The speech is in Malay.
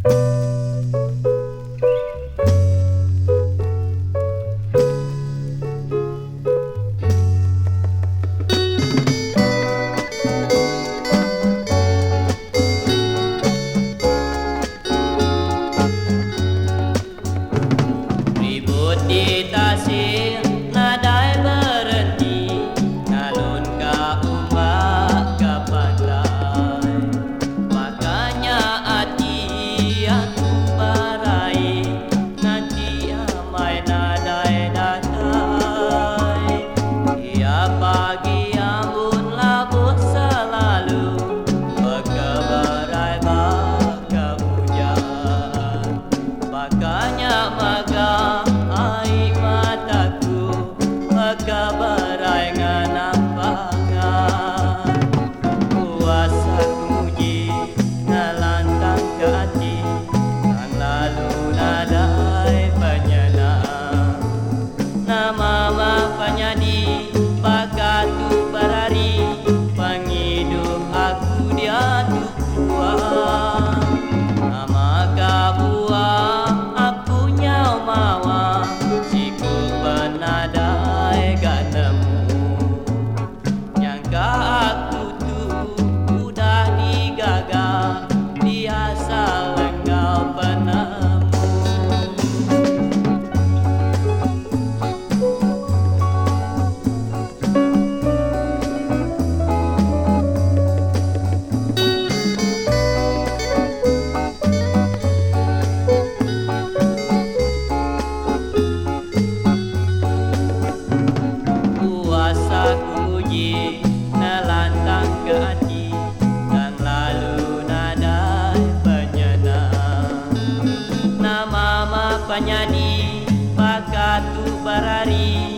Ribut di tasir nadai berhenti, ngalun ka umbak ka pantai. Makanya hati aku parai, nanti amai nadai datai. Tiap pagi ambun labur selalu, berkebarai baka hujan. Makanya magang air mataku, berkebarai nganampangan. Kuasa muji nalantang ke hati, kan lalu nadai penyenang. Nama panyadi bakatu barari, penghidup aku dia tukuan. Nama kabuang aku nyau mawa, siku penadai gak nemu. Nyangka aku tuh udah digagal, biasa engkau penemu. Kuasa kuji nelantang ke hati, dan lalu nadai penyenang. Nama panyadi bakatu barari,